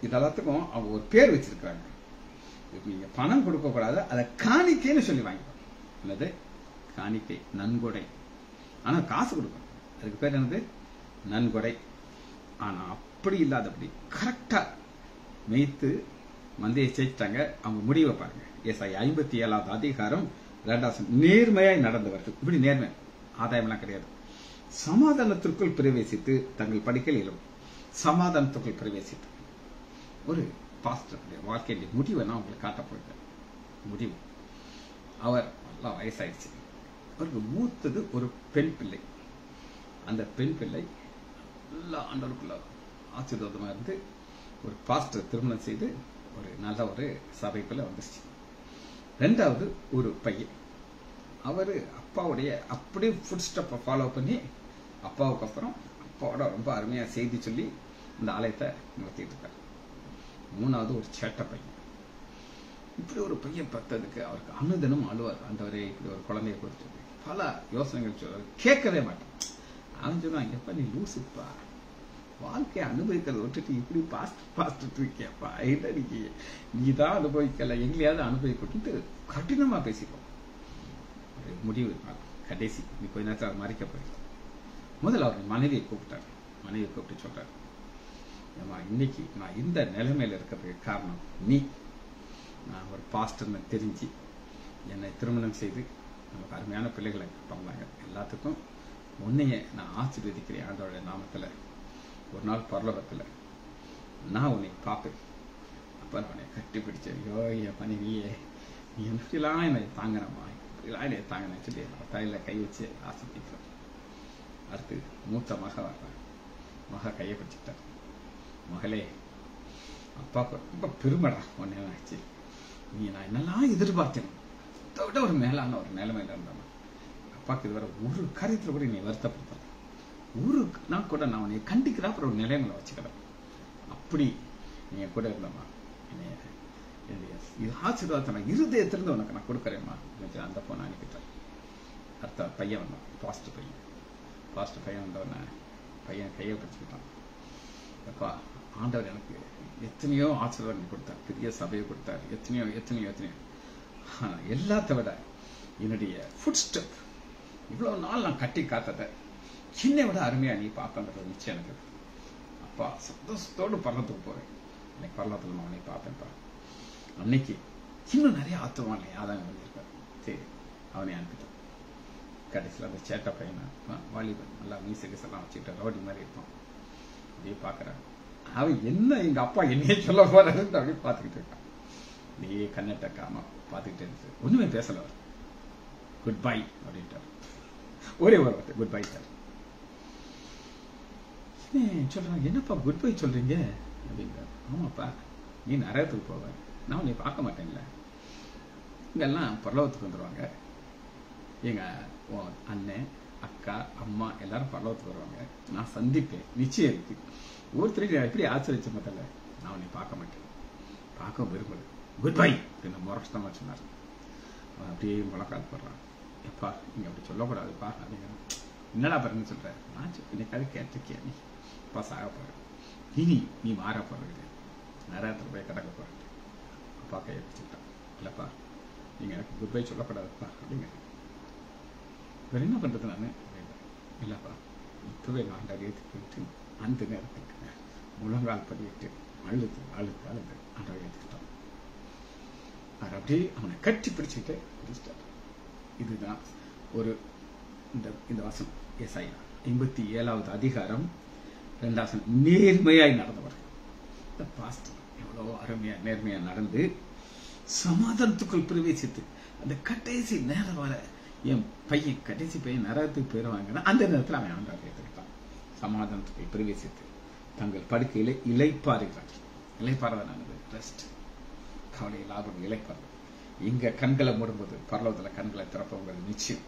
S1: இதெல்லாத்துக்கும் அவங்க ஒரு பேர் வச்சிருக்காங்க. நீங்க பணம் கொடுக்க கூடாது, அதை காணிக்கைன்னு சொல்லி வாங்கிக்கணும். என்னது? காணிக்கை, நன்கொடை. ஆனா காசு கொடுக்கணும். அதுக்கு பேர் என்னது? நன்கொடை. ஆனா அப்படி இல்லாதபடி கரெக்டா மேய்த்து மந்தையை சேர்த்துட்டாங்க. அவங்க முடிவை பாருங்க. ஏசாயா 57வது அதிகாரம் 2வது வசனம், நேர்மையாய் நடந்தவர்கள். இப்படி நேர்மை, ஆதாயம் எல்லாம் கிடையாது. சமாதானத்திற்குள் பிரவேசித்து தங்கள் படிக்கையில் இலும். சமாதானத்திற்குள் பிரவேசித்து ஒரு பாஸ்டர் வாழ்க்கையுடைய முடிவை நான் உங்களுக்கு காட்ட போயிருக்கேன். முடிவு, அவர் நல்லா வயசாயிடுச்சு. அவருக்கு மூத்தது ஒரு பெண் பிள்ளை. அந்த பெண் பிள்ளை எல்லா ஆண்டவருக்குள்ள ஆசீர்வாதமா இருந்து ஒரு பாஸ்டர் திருமணம் செய்து ஒரு நல்ல ஒரு சபைக்குள்ள வந்துருச்சு. 2வது ஒரு பையன், அவரு அப்பாவுடைய அப்படியே ஃபுட் ஸ்டெப்பை ஃபாலோ பண்ணி அப்பாவுக்கு அப்புறம் அப்பாவோட ரொம்ப அருமையா செய்தி சொல்லி இந்த ஆலயத்தை நடத்திட்டு இருக்காரு. 3வது ஒரு சேட்டை பையன். இப்படி ஒரு பையன் பார்த்ததுக்கு அவருக்கு அனுதினம் அழுவார். ஆண்டவரே இப்படி ஒரு குழந்தைய கொடுத்து பல யோசனைகள் சொல்றாரு. கேட்கவே மாட்டான். அவன் சொல்லுவான், எப்ப நீ லூசுப்பா, வாழ்க்கையை அனுபவிக்கிறத விட்டுட்டு இப்படி பாஸ்ட் இருக்கியப்பா, நீதான் அனுபவிக்கல, எங்களையாவது அனுபவிக்கிட்டு கடினமா பேசிப்போம். முடிவு கடைசி நீ கொஞ்ச நேரத்தில் மறைக்க போயிருக்க. முதல்ல அவர் மனைவியை கூப்பிட்டார். மனைவியை கூப்பிட்டு சொல்றாரு, இன்னைக்கு நான் இந்த நிலைமையில இருக்கிறதுக்கு காரணம் நீ. நான் ஒரு பாஸ்டர்னு தெரிஞ்சு என்னை திருமணம் செய்து நமக்கு அருமையான பிள்ளைகளை பண்ணாங்க. எல்லாத்துக்கும் உன்னையே நான் ஆசீர்வதிக்கிறேன் ஆண்டவருடைய நாமத்துல. ஒரு நாள் பரலோகத்துல நான் உன்னை பார்ப்பேன். அப்ப நான் உன்னை கட்டி பிடிச்சேன். ஐயோ என் மனைவியே, நீ எப்படிலாம் என்னை தாங்கினம்மா, இப்படிலாம் என்னை தாங்கினேன் சொல்லி தலையில கை வச்சு ஆசீர்வதிக்கிறேன். அடுத்து மூத்த மக வர்றேன். மக கையை பிடிச்சிட்டார். மகளே, அப்பாவுக்கு ரொம்ப பெருமைடா உன்னை ஆச்சு. நீ நான் என்னெல்லாம் எதிர்பார்த்தேன் அதை விட ஒரு மேலான ஒரு நிலைமையில இருந்தான். அப்பாவுக்கு இதுவரை ஒரு காரியத்துல கூட நீ வருத்தப்படுத்தல. ஒரு நான் கூட நான் உன்னை கண்டிக்கிறா அப்புறம் ஒரு நிலைமையில வச்சுக்கிறேன். அப்படி நீ கூட இருந்தம்மா. இது ஆசீர்வாதத்தை நான் இருதயத்திலிருந்து உனக்கு நான் கொடுக்குறேம்மா. அந்த பொண்ணை அனுப்பிட்டேன். அடுத்த பையன் வந்தான். பாஸ்ட் பையன் வந்தவன பையன் கையை பிடிச்சுக்கிட்டான். அப்பா, ஆண்டவர் எனக்கு எத்தனையோ ஆசீர்வாதம் கொடுத்தார், பெரிய சபையை கொடுத்தார், எத்தனையோ எல்லாத்த விட என்னுடைய ஃபுட் ஸ்டெப் இவ்வளவு நாள் நான் கட்டி காத்ததை சின்ன விட அருமையா நீ பார்ப்பேன்றது நிச்சயம் எனக்கு. அப்பா, சந்தோஷத்தோடு பரலத்துக்கு போறேன். இன்னைக்கு பரலத்துல நான் உன்னை பார்ப்பேன்ப்பா. அன்னைக்கு இன்னும் நிறைய ஆத்துவான் யாதான் வந்திருக்காரு. சரி, அவனை அனுப்பிட்டான். கடைசியில் அந்த சேட்டை பையனை வாலிபன் நல்லா மியூசிக்ஸ் எல்லாம் வச்சுக்கிட்டு ரோடி மாதிரி இருப்பான். அப்படியே பார்க்குறான். அவன் என்ன எங்க அப்பா என்னையே சொல்ல போறாரு அப்படியே பார்த்துக்கிட்டு இருக்கான். அப்படியே கண்ணட்டக்காம பார்த்துக்கிட்டே இருக்கு. ஒண்ணுமே பேசல. அவர் குட் பை அப்படின்ட்டார். ஒரே ஒரு வார்த்தை, குட் பை சார். சொல்றாங்க, என்னப்பா குட் பை சொல்றீங்க அப்படிங்கிறார். ஆமாப்பா, நீ நரகத்துக்கு போவ, நான் உன்னை பார்க்க மாட்டேன்ல. இங்கெல்லாம் பரலோகத்துக்கு வந்துடுவாங்க. எங்க அண்ணன், அக்கா, அம்மா எல்லாரும் பரலோகத்துக்கு வருவாங்க. நான் சந்திப்பேன், நிச்சயம் இருக்கு. ஒருத்தருக்கு எப்படி ஆச்சரிச்ச முதல்ல, நான் உன்னை பார்க்க மாட்டேன், பார்க்க விரும்பல, குட் பை அப்படின்னு முரஷ்டமா சொன்னார். அவன் அப்படியே முழக்கால் போடுறான். எப்பா, நீங்க அப்படி சொல்லக்கூடாதுப்பா அப்படிங்கிறான். என்னடா பாருன்னு சொல்ற, நான் இன்னைக்காவது கேட்டிருக்கியா நீ அப்பா சாக போற, இனி நீ மாற போறது, நேரத்தில் போய் கிடக்க போற. அப்பா கையை பிடிச்சிட்டான். இல்லப்பா, நீங்க எனக்கு குட் பை சொல்லக்கூடாதுப்பா அப்படிங்க. வேற என்ன பண்றது நானு? இல்லப்பா, இப்பவே நான் ஏற்றுக்கு போயிட்டு அந்த நேரத்துக்கு முழங்கால் பதிவிட்டு அழுது ஆண்டவரை ஏற்றுக்கிட்டான். அவர் அப்படியே அவனை கட்டி பிடிச்சிட்டு பிடிச்சிட்டார். இதுதான் ஒரு இந்த வசனம். ஏசாயா 57வது அதிகாரம் 2வது வசனம். நேர்மையாய் நடந்தவர். இந்த பாஸ்டர் எவ்வளவு அருமையா நேர்மையா நடந்து சமாதானத்துக்குள் பிரவேசித்து அந்த கடைசி நேரம் வர என் பையன் கடைசி பையன் நரகத்துக்கு போயிடுவாங்கன்னா அந்த நேரத்தில் அவன் ஆண்டவரை ஏற்றுக்கிட்டான். சமாதானத்துக்குள் பிரவேசித்து தங்கள் படுக்கையில இளைப்பாறுகிறார்கள். இளைப்பாறுவதானது ரெஸ்ட், கவலை லாபம் இளைப்பாறு. இங்க கண்களை மூடும்போது பரலோகத்துல கண்களை திறப்பவங்க நிச்சயம்.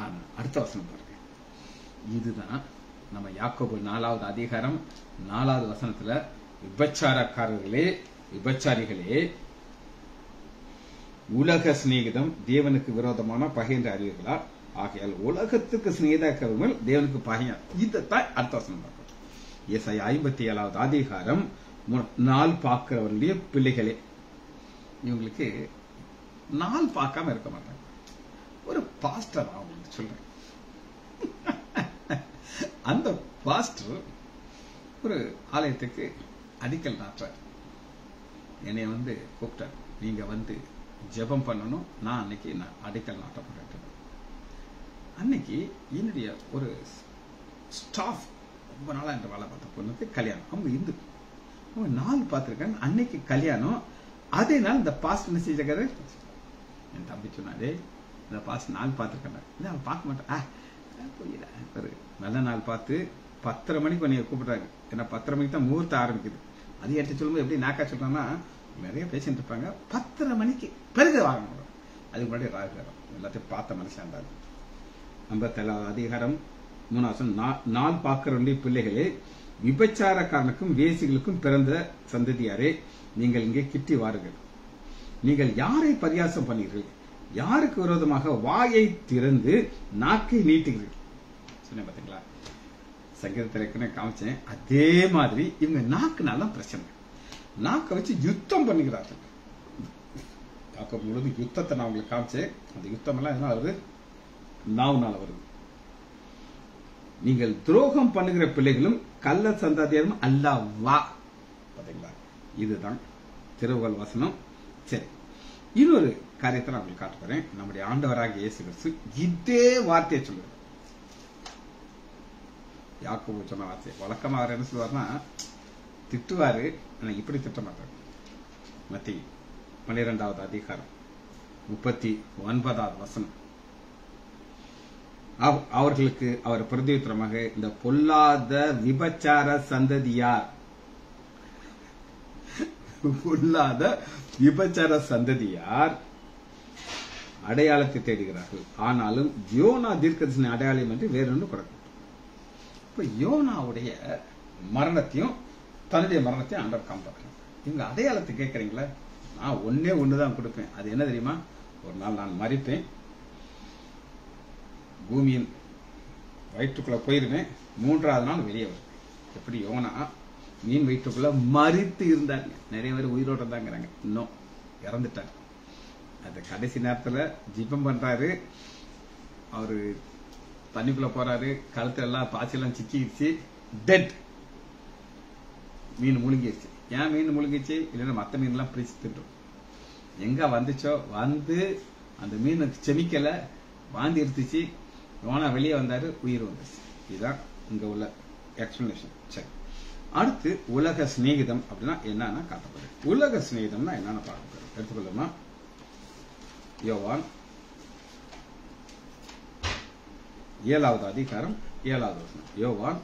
S1: ஆனா அடுத்த வசனம் பாருங்க. இதுதான் நம்ம யாக்கோபு 4வது அதிகாரம் 4வது வசனத்துல, விபச்சாரக்காரர்களே, விபச்சாரிகளே, உலக சிநேகிதம் தேவனுக்கு விரோதமான பகை என்று அறிவீர்களா? ஆகையால் உலகத்துக்கு சிநேகிதர்கள் தேவனுக்கு பகையா. இதைத்தான் அடுத்த வசனம் பார்க்கணும். ஏசாயா 57வது அதிகாரம் 4 பார்க்கிறவர்களுடைய பிள்ளைகளே. இவங்களுக்கு 4 பார்க்காம இருக்க மாட்டாங்க. ஒரு பாஸ்டர் அவங்களுக்கு சொல்றேன். அந்த பாஸ்டர் ஒரு ஆலயத்துக்கு அடிக்கல் நாட்டுறார். என்னை கூப்பிட்டார். நீங்க ஜெபம் பண்ணணும், நான் அன்னைக்கு அடிக்கல் நாட்ட போறேன். அன்னைக்கு என்னுடைய ஒரு ஸ்டாஃப் ரொம்ப நாளா என்ற வேலை பார்த்த பொண்ணுக்கு கல்யாணம். அவங்க இந்து, அவங்க 4 பார்த்திருக்காங்க. அன்னைக்கு கல்யாணம். அதே நாள் இந்த பாஸ்ட் என்ன செஞ்சிருக்காரு, என் தம்பி சொன்னாரு, இந்த பாஸ்ட் 4 பார்த்திருக்காங்க. இல்லை அவன் பார்க்க மாட்டான். ஒரு நல்ல நாள் பார்த்து 10:30 மணிக்கு உன்னைய கூப்பிடுறாங்க. ஏன்னா 10:30 மணிக்கு தான் முகூர்த்தம் ஆரம்பிக்குது. அது எடுத்து சொல்லும்போது எப்படி நாக்கா சொல்றாங்கன்னா, நிறைய பேசிட்டு இருப்பாங்க. 10:30 மணிக்கு பிறகு வாங்க, அதுக்கு முன்னாடி ராகுகாரம். எல்லாத்தையும் பார்த்த மனுஷன் இருந்தாரு. 57வது அதிகாரம் 3வது 4 பார்க்கிற பிள்ளைகளே, விபச்சாரக்காரனுக்கும் வேசிகளுக்கும் பிறந்த சந்ததியாரே, நீங்கள் இங்கே கிட்டி வாருங்கள். நீங்கள் யாரை பரியாசம் பண்ணீர்கள்? யாருக்கு விரோதமாக வாயை திறந்து நாக்கை நீட்டுகிறீர்கள்? சொன்ன பாத்தீங்களா, சங்கீதத்திற்கு காமிச்சேன். அதே மாதிரி இவங்க நாக்கு நல்லா பிரச்சனை. நாக்கை வச்சு யுத்தம் பண்ணுகிறார்கள். பார்க்கும் பொழுது யுத்தத்தை நான் உங்களுக்கு காமிச்சேன். அந்த யுத்தம் எல்லாம் என்ன வருது, நாவுனால வருது. நீங்கள் துரோகம் பண்ணுகிற பிள்ளைகளும் கள்ள சந்ததியாரும் அல்லவா? பாத்தீங்களா, இதுதான் திருவுகள் வசனம். சரி, இன்னொரு காரியத்தை நான் உங்களுக்கு காட்ட போறேன். நம்முடைய ஆண்டவராகிய இயேசு கிறிஸ்து இதே வார்த்தையை சொல்லுவார். யாக்கோபு சொன்ன வார்த்தை வழக்கமா அவர் என்ன சொல்லுவார்னா, திட்டுவாரு, ஆனா இப்படி திட்ட மாட்டார். மத்தேயு 12வது அதிகாரம் 39வது வசனம். அவர்களுக்கு அவர் பிரதியுத்தரமாக, இந்த பொல்லாத விபச்சார சந்ததியார், பொல்லாத விபச்சார சந்ததியார் அடையாளத்தை தேடுகிறார்கள், ஆனாலும் யோனா தீர்க்கதரிசன அடையாளம் என்று வேறொன்று கொடுக்கும். இப்ப யோனாவுடைய மரணத்தையும் தன்னுடைய மரணத்தையும் ஆண்டவர் காண்பார்கள். இவங்க அடையாளத்தை கேட்கறீங்களா? நான் ஒன்னே ஒண்ணுதான் கொடுப்பேன். அது என்ன தெரியுமா? ஒரு நாள் நான் மரிப்பேன், பூமியின் வயிற்றுக்குள்ள போயிருவேன், 3வது நாள் வெளியே வருவேன். எப்படி யோனா மீன் வயிற்றுக்குள்ள மரித்து இருந்தாங்க. நிறைய பேர் உயிரோட இருந்தாங்கிறாங்க, இன்னும் இறந்துட்டாங்க. அந்த கடைசி நேரத்துல ஜிபம் பண்றாரு, அவரு தண்ணிக்குள்ள போறாரு, கழுத்து எல்லாம் பாய்ச்செல்லாம் சிக்கிடுச்சு, டெட். மீன் முழுங்கிடுச்சு. ஏன் மீன் முழுங்கிச்சு? இல்லைன்னா மற்ற மீன் எல்லாம் பிரிச்சு திட்டும். எங்க வந்துச்சோ வந்து அந்த மீன் செமிக்கல, வாந்தி எடுத்துச்சு, யோனா வெளியே வந்தாரு, உயிர் வந்துச்சு. இதுதான் இங்க உள்ள எக்ஸ்பிளனேஷன். சரி, அடுத்து உலக சிநேகிதம் அப்படின்னா என்னன்னா காட்டப்படுது. உலக சிநேகிதம்னா என்னன்னு பார்க்க போறோம். எடுத்துக்கொள்ளுமா, யோவான் 7வது அதிகாரம் 7வது வசனம். யோவான்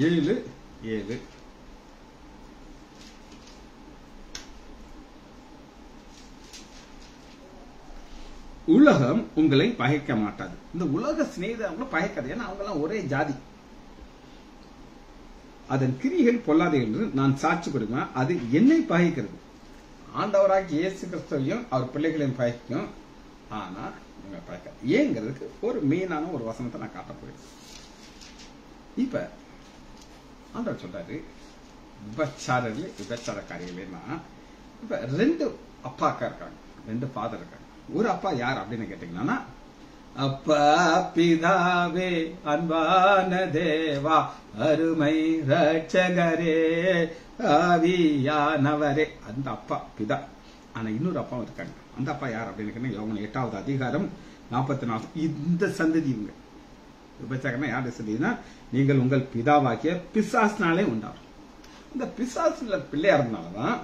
S1: 7:7. உலகம் உங்களை பகைக்க மாட்டாது. இந்த உலக சிநேகிதங்களை பகைக்காது, ஏன்னா அவங்க எல்லாம் ஒரே ஜாதி. அதன் கிரிகள் பொல்லாது என்று நான் சாட்சி கொடுப்பேன். அது என்னை பகைக்கிறது. ஆண்டவராகி இயேசு கிறிஸ்துவையும் அவர் பிள்ளைகளையும் பகைக்கும், ஆனா இவங்க பகைக்காது. ஏங்கிறதுக்கு ஒரு மெயினான ஒரு வசனத்தை நான் காட்ட போறேன். இப்ப ஆண்டவர் சொல்றாரு, விபச்சார காரியங்களா. இப்ப 2 அப்பாக்கா இருக்காங்க, 2 ஃபாதர் இருக்காங்க. ஒரு அப்பா யார் அப்படின்னு கேட்டீங்கன்னா, அப்பா பிதாவே, அன்பான தேவா, அருமை ரட்சகரே, ஆவியானவரே, அந்த அப்பா பிதா. ஆனா இன்னொரு அப்பா இருக்காங்க. அந்த அப்பா யார் அப்படின்னு கேட்டீங்கன்னா, யோவான் 8வது அதிகாரம் 44. இந்த சந்ததி இவங்க விபச்சாரம்னா யாருடைய சந்ததினா, நீங்கள் உங்கள் பிதாவாக்கிய பிசாசினாலே உண்டாகும். இந்த பிசாசுல பிள்ளையா இருந்தால்தான்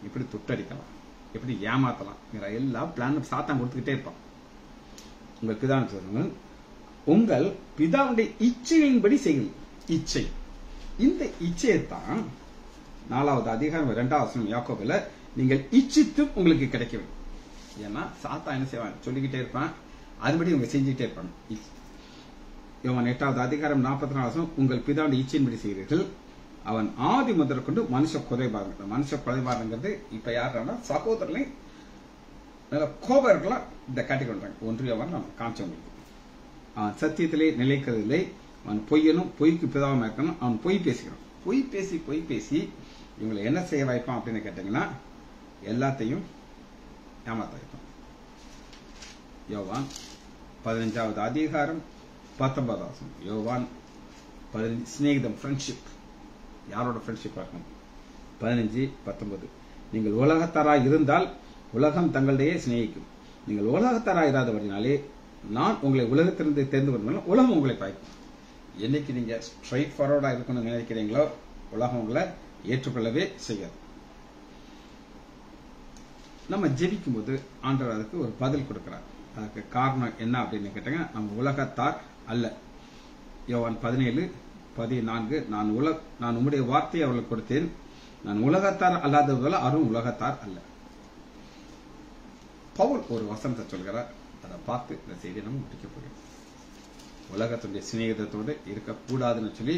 S1: இப்படி துட்டடிக்கலாம், எப்படி ஏமாத்தலாம், எல்லா பிளான் சாத்தான் கொடுத்துக்கிட்டே இருப்பான். உங்கள் பிதான்னு உங்கள் பிதாவுடைய இச்சையின்படி செய்யுங்கள். இச்சை, இந்த இச்சையைத்தான் 4வது அதிகாரம் 2வது வசனம் யாக்கோபுல, நீங்கள் இச்சித்து உங்களுக்கு கிடைக்க வேண்டும். ஏன்னா சாத்தான் என்ன செய்வான், சொல்லிக்கிட்டே இருப்பான், அதுபடி இவங்க செஞ்சுக்கிட்டே இருப்பாங்க. யோவான் 8வது அதிகாரம் 44 வசனம், உங்கள் பிதாவுடைய இச்சையின்படி செய்கிறீர்கள், அவன் ஆதி முதல் கொண்டு மனுஷ கொலைபாரங்கள். மனுஷ கொலைபாரங்கிறது இப்ப யாருன்னா சகோதரனை கோபம் இருக்கலாம், இந்த காட்டி கொண்டாங்க. 1 யோவான் நம்ம காமிச்சவங்களுக்கு, அவன் சத்தியத்திலே நிலைக்கிறதில்லை, அவன் பொய்யனும் பொய்க்கு பிதாவும் இருக்கணும், அவன் பொய் பேசிக்கிறான். பொய் பேசி இவங்களை என்ன செய்ய வைப்பான் அப்படின்னு கேட்டீங்கன்னா, எல்லாத்தையும் ஏமாத்த வைப்பான். யோவான் 15வது அதிகாரம் 19வது வசனம். யோவான் 15 சிநேகிதம், ஃப்ரெண்ட்ஷிப். யாரோட ஃப்ரெண்ட்ஷிப் பார்க்கணும்? 15:19. நீங்கள் உலகத்தாராய் இருந்தால் உலகம் தங்களுடைய சிநேகிக்கும். நீங்கள் உலகத்தாராய் இராதவரினாலே நான் உங்களை உலகத்திலிருந்து தேர்ந்து கொண்டாலும் உலகம் உங்களை பாய்க்கும். என்னைக்கு நீங்க ஸ்ட்ரைட் ஃபார்வர்டா இருக்கணும்னு நினைக்கிறீங்களோ, உலகம் உங்களை ஏற்றுக்கொள்ளவே செய்யாது. நம்ம ஜெபிக்கும் போது ஆண்டவர் அதுக்கு ஒரு பதில் கொடுக்கிறார். அதுக்கு காரணம் என்ன அப்படின்னு கேட்டாங்க, நம்ம உலகத்தார் அல்ல. யோவான் 17:14, நான் உம்முடைய வார்த்தையை அவர்களுக்கு கொடுத்தேன், நான் உலகத்தார் அல்லாதவர்கள் அரும் உலகத்தார் அல்ல. பவுல் ஒரு வசனத்தை சொல்கிறார், அதை பார்த்து இந்த செய்தியை நம்ம முடிக்க போகிறோம். உலகத்துடைய சிநேகிதத்தோடு இருக்கக்கூடாதுன்னு சொல்லி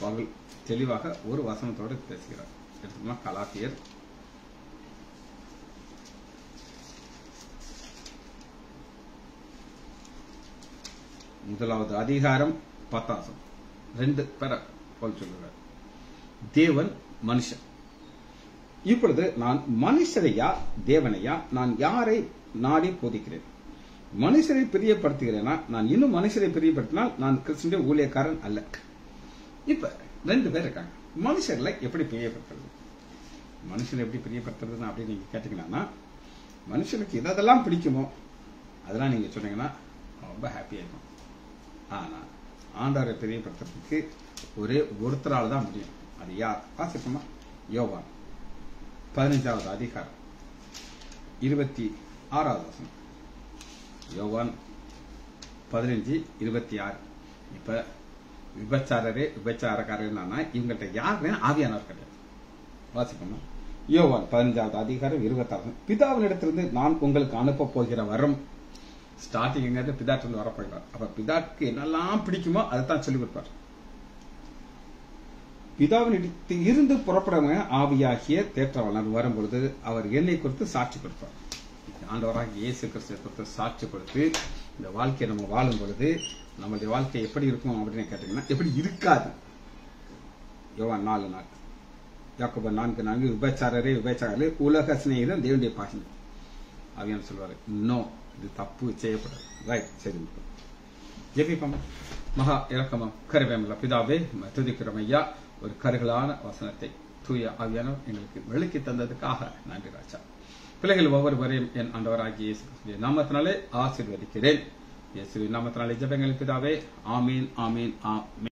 S1: பவுல் தெளிவாக ஒரு வசனத்தோடு பேசுகிறார். எடுத்துக்கோங்க, கலாத்தியர் 1வது அதிகாரம் 10 2 பேரை போல் சொல்லுகிறார். தேவன் மனுஷன். இப்பொழுது நான் மனுஷரையா தேவனையா, நான் யாரை நாடி போதிக்கிறேன்? மனுஷரை பிரியப்படுத்துகிறேனா? நான் இன்னும் மனுஷரை பிரியப்படுத்தினால் நான் கிறிஸ்துவின் ஊழியக்காரன் அல்ல. இப்ப 2 பேர் இருக்காங்க. மனுஷர்களை எப்படி பிரியப்படுத்துறது? மனுஷனை எப்படி பிரியப்படுத்துறதுன்னு அப்படின்னு நீங்க கேட்டீங்கன்னா, மனுஷனுக்கு எதெல்லாம் பிடிக்குமோ அதெல்லாம் நீங்க சொன்னீங்கன்னா ரொம்ப ஹாப்பியா இருக்கும். ஆனா ஆண்டவரை பிரியப்படுத்துறதுக்கு ஒருத்தரால் தான் முடியும். அது யார்? வாசிப்போமா? யோவான் 15வது அதிகாரம் 26வது வசனம். யோவான் 15:26. இப்ப விபச்சாரக்காரர் இவங்கள்ட்ட யாருமே ஆவியானவர் கிடையாது. வாசிப்போமா? யோவான் 15வது அதிகாரம் 26. பிதாவினிடத்திலிருந்து நான் உங்களுக்கு அனுப்ப போகிற வரம். ஸ்டார்டிங் பிதாட்டிலிருந்து வரப்போகிறார். அப்ப பிதாக்கு என்னெல்லாம் பிடிக்குமோ அதைத்தான் சொல்லிக் கொடுப்பார். பிதாவினிடத்து இருந்து புறப்படுவங்க ஆவியாகிய தேற்றவாளர் வரும்பொழுது அவர் என்னை குறித்து சாட்சி கொடுப்பார். ஆண்டவராக இயேசு கிறிஸ்துவை குறித்து சாட்சி கொடுத்து இந்த வாழ்க்கையை நம்ம வாழும் பொழுது நம்மளுடைய வாழ்க்கை எப்படி இருக்கும் அப்படின்னு கேட்டீங்கன்னா எப்படி இருக்காது. யோவான் 4:4, யாக்கோபு 4:4, விபச்சாரரே உலக சிநேகிதன் தேவனுடைய பாகினி. அவியான் சொல்வாரு, நோ, இது தப்பு, செய்யப்படாது. ரைட், சரி. ஜெபிப்போம். மகா இரக்கமும் கருவேமுள்ள பிதாவே, துதிக்கிறோம் ஐயா. ஒரு கருகலான வசனத்தை தூய ஆவியானவர் எங்களுக்கு விளக்கி தந்ததுக்காக நன்றி ராஜா. பிள்ளைகள் ஒவ்வொருவரையும் என் ஆண்டவராகிய இயேசு கிறிஸ்துவின் நாமத்தினாலே ஆசீர்வதிக்கிறேன். இயேசுவின் நாமத்தினாலே ஜெபங்கள் பிதாவே. ஆமீன், ஆமீன், ஆமீன்.